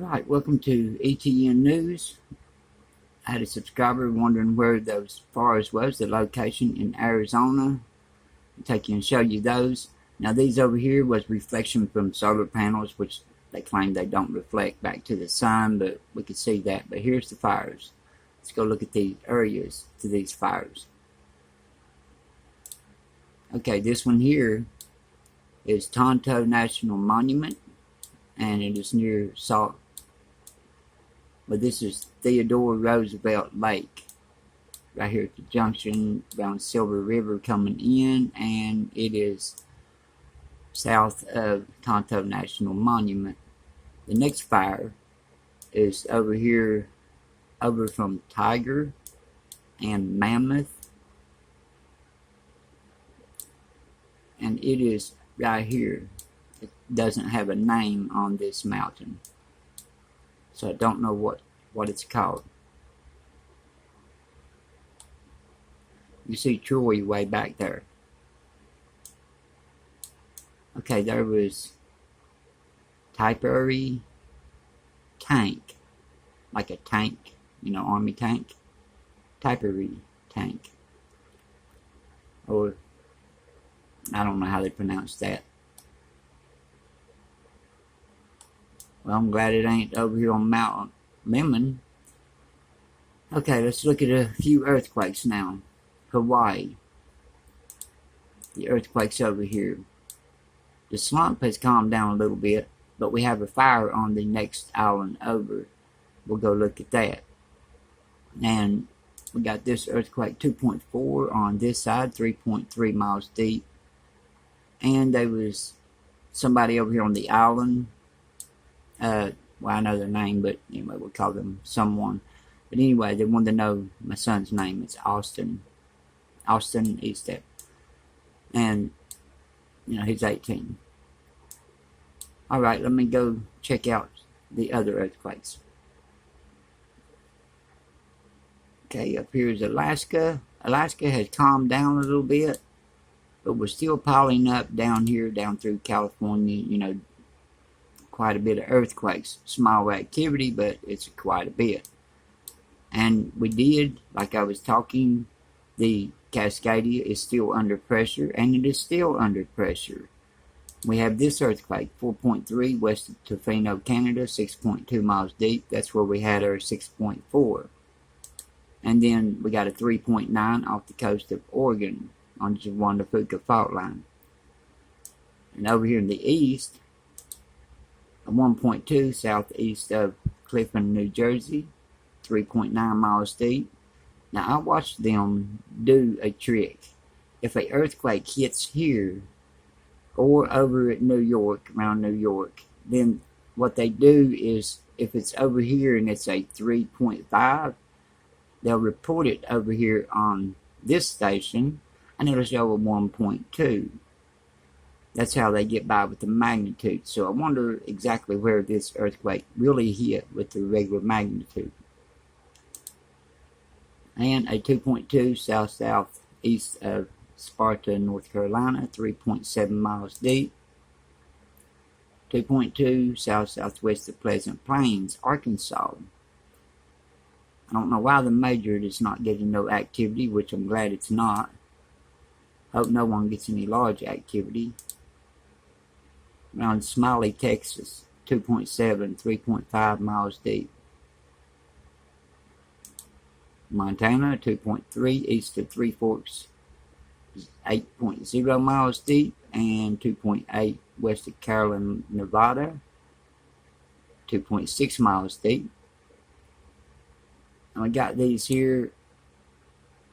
Alright, welcome to ETN News. I had a subscriber wondering where those fires was, the location in Arizona. I'll take you and show you those. Now these over here was reflection from solar panels, which they claim they don't reflect back to the sun, but we could see that. But here's the fires. Let's go look at the areas to these fires. Okay, this one here is Tonto National Monument, and it is near Salt. But this is Theodore Roosevelt Lake, right here at the junction around Silver River coming in, and it is south of Tonto National Monument. The next fire is over here, over from Tiger and Mammoth, and it is right here. It doesn't have a name on this mountain, so I don't know what it's called. You see Troy way back there. Okay, there was Tipperary tank, like a tank, you know, army tank. Tipperary tank, or I don't know how they pronounce that. Well, I'm glad it ain't over here on Mount Lemmon. Okay, let's look at a few earthquakes now. Hawaii. The earthquake's over here. The slump has calmed down a little bit, but we have a fire on the next island over. We'll go look at that. And we got this earthquake 2.4 on this side, 3.3 miles deep. And there was somebody over here on the island. Well, I know their name, but anyway, we'll call them someone. But anyway, they wanted to know my son's name. It's Austin ESTEP. And, you know, he's 18. Alright, let me go check out the other earthquakes. Okay, up here is Alaska. Alaska has calmed down a little bit, but we're still piling up down here, down through California, you know, quite a bit of earthquakes. Small activity, but it's quite a bit. And we did, like I was talking, the Cascadia is still under pressure, and it is still under pressure. We have this earthquake, 4.3 west of Tofino, Canada, 6.2 miles deep. That's where we had our 6.4. And then we got a 3.9 off the coast of Oregon on the Juan-Fuca fault line. And over here in the east, a 1.2 southeast of Clifton, New Jersey, 3.9 miles deep. Now, I watched them do a trick. If an earthquake hits here, or over at New York, around New York, then what they do is, if it's over here and it's a 3.5, they'll report it over here on this station, and it'll show a 1.2. That's how they get by with the magnitude. So I wonder exactly where this earthquake really hit with the regular magnitude. And a 2.2 south-southeast of Sparta, North Carolina, 3.7 miles deep. 2.2 south-southwest of Pleasant Plains, Arkansas. I don't know why the major is not getting no activity, which I'm glad it's not. Hope no one gets any large activity. Around Smiley, Texas, 2.7, 3.5 miles deep. Montana, 2.3 east of Three Forks, 8.0 miles deep, and 2.8 west of Carolina, Nevada, 2.6 miles deep. And I got these here,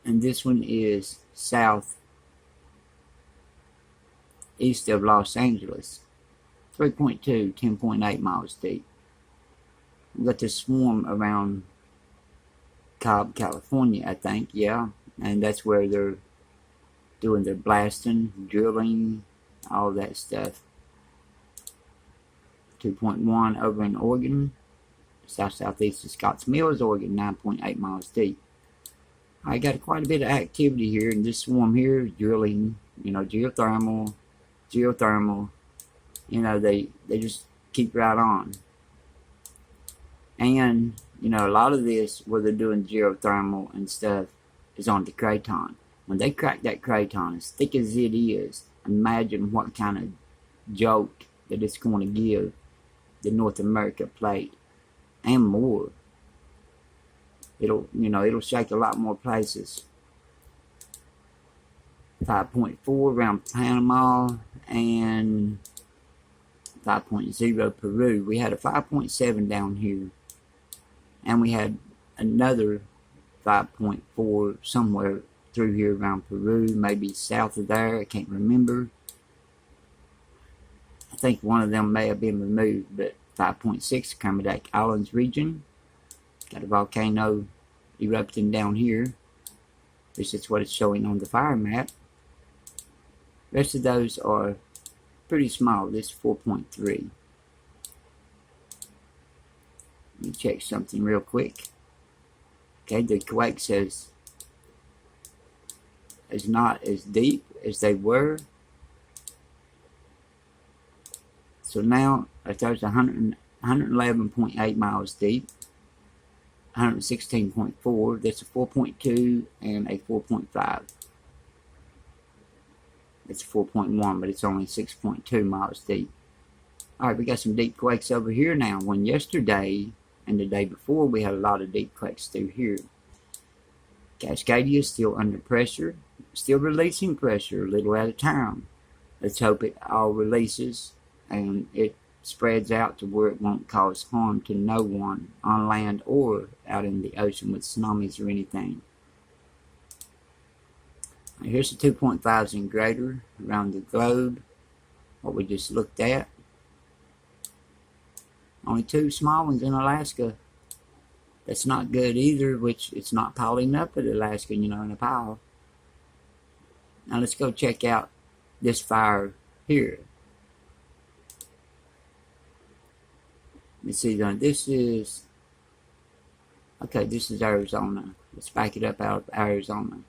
and this one is south east of Los Angeles, 3.2, 10.8 miles deep. We got this swarm around Cobb, California, I think, yeah, and that's where they're doing their blasting, drilling, all that stuff. 2.1 over in Oregon, south-southeast of Scotts Mills, Oregon, 9.8 miles deep. I got quite a bit of activity here, and this swarm here is drilling, you know, geothermal, you know, they just keep right on. And, you know, a lot of this, where they're doing geothermal and stuff, is on the craton. When they crack that craton, as thick as it is, imagine what kind of jolt that it's going to give the North America plate and more. It'll, you know, it'll shake a lot more places. 5.4 around Panama and 5.0 Peru. We had a 5.7 down here, and we had another 5.4 somewhere through here around Peru, maybe south of there. I can't remember. I think one of them may have been removed, but 5.6 Kermadec Islands region. Got a volcano erupting down here. This is what it's showing on the fire map. Rest of those are pretty small. This is 4.3. Let me check something real quick. Okay, the quake says it's not as deep as they were. So now there's 111.8 miles deep, 116.4. That's a 4.2 and a 4.5. It's 4.1, but it's only 6.2 miles deep. Alright, we got some deep quakes over here now. When yesterday and the day before, we had a lot of deep quakes through here. Cascadia is still under pressure, still releasing pressure a little at a time. Let's hope it all releases and it spreads out to where it won't cause harm to no one on land or out in the ocean with tsunamis or anything. Here's the 2.5s and greater around the globe, what we just looked at. Only 2 small ones in Alaska. That's not good either, which it's not piling up at Alaska, you know, in a pile. Now let's go check out this fire here. Let's see, this is, okay, this is Arizona. Let's back it up out of Arizona.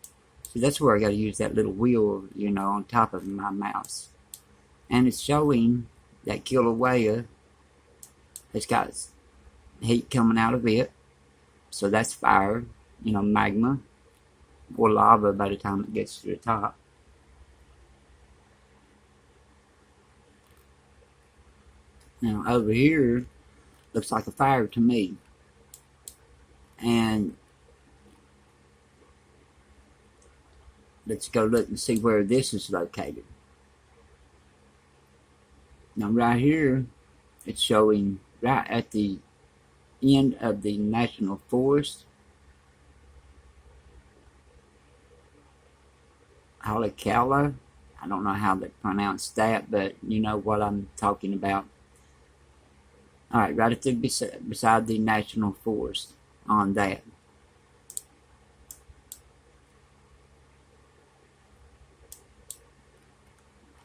So that's where I got to use that little wheel, you know, on top of my mouse. And it's showing that Kilauea has got heat coming out of it. So that's fire, you know, magma or lava by the time it gets to the top. Now over here, looks like a fire to me. And let's go look and see where this is located. Now right here, it's showing right at the end of the national forest. Halakala. I don't know how they pronounce that, but you know what I'm talking about. Alright, right at the beside the national forest on that.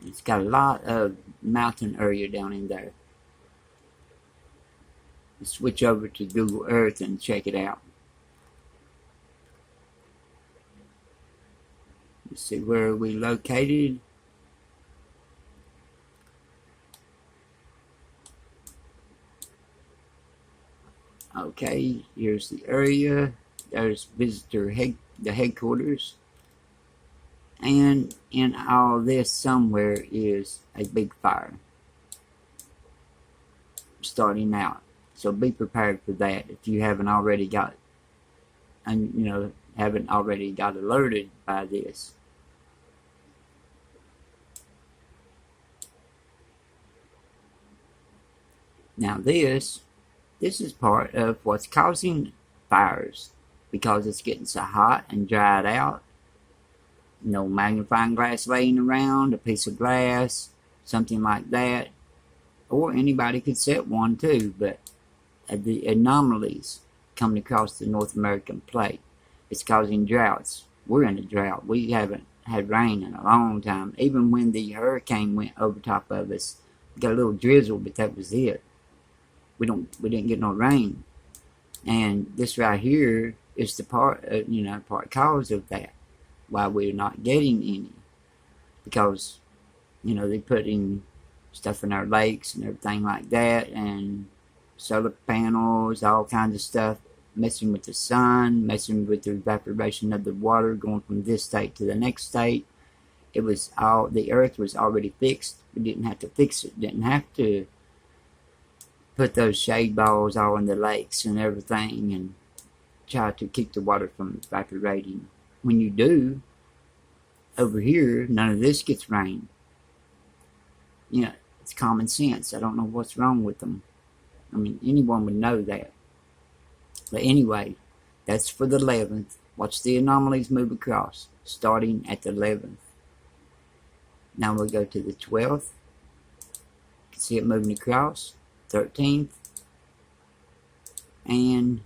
It's got a lot of mountain area down in there. Let's switch over to Google Earth and check it out. Let's see, where are we located? Okay, here's the area. There's the headquarters. And in all this somewhere is a big fire starting out. So be prepared for that if you haven't already got, and you know, haven't already got alerted by this. Now this is part of what's causing fires, because it's getting so hot and dried out. No magnifying glass laying around, a piece of glass, something like that. Or anybody could set one too, but the anomalies coming across the North American plate, it's causing droughts. We're in a drought. We haven't had rain in a long time. Even when the hurricane went over top of us, we got a little drizzle, but that was it. We didn't get no rain. And this right here is the part cause of that, why we're not getting any, because you know they put in stuff in our lakes and everything like that, and solar panels, all kinds of stuff, messing with the sun, messing with the evaporation of the water going from this state to the next state. It was all, the earth was already fixed. We didn't have to fix it. Didn't have to put those shade balls all in the lakes and everything and try to keep the water from evaporating. When you do, over here, none of this gets rain. You know, it's common sense. I don't know what's wrong with them. I mean, anyone would know that. But anyway, that's for the 11th. Watch the anomalies move across, starting at the 11th. Now we'll go to the 12th. You can see it moving across. 13th. And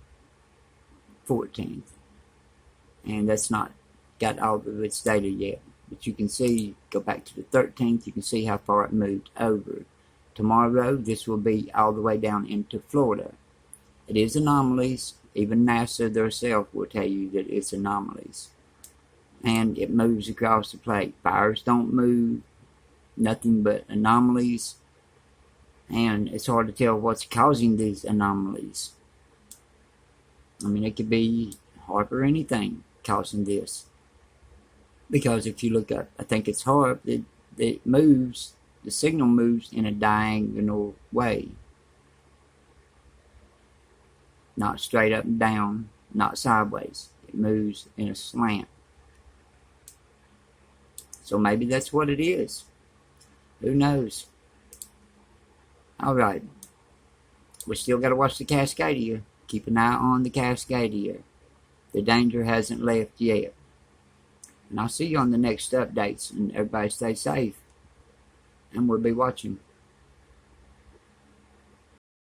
14th. And that's not got all of its data yet. But you can see, go back to the 13th, you can see how far it moved over. Tomorrow, this will be all the way down into Florida. It is anomalies. Even NASA themselves will tell you that it's anomalies. And it moves across the plate. Fires don't move. Nothing but anomalies. And it's hard to tell what's causing these anomalies. I mean, it could be HAARP or anything causing this. Because if you look up, I think it's HAARP, it moves, the signal moves in a diagonal way. Not straight up and down, not sideways. It moves in a slant. So maybe that's what it is. Who knows? Alright. We still got to watch the Cascadia. Keep an eye on the Cascadia. The danger hasn't left yet. And I'll see you on the next updates. And everybody stay safe. And we'll be watching.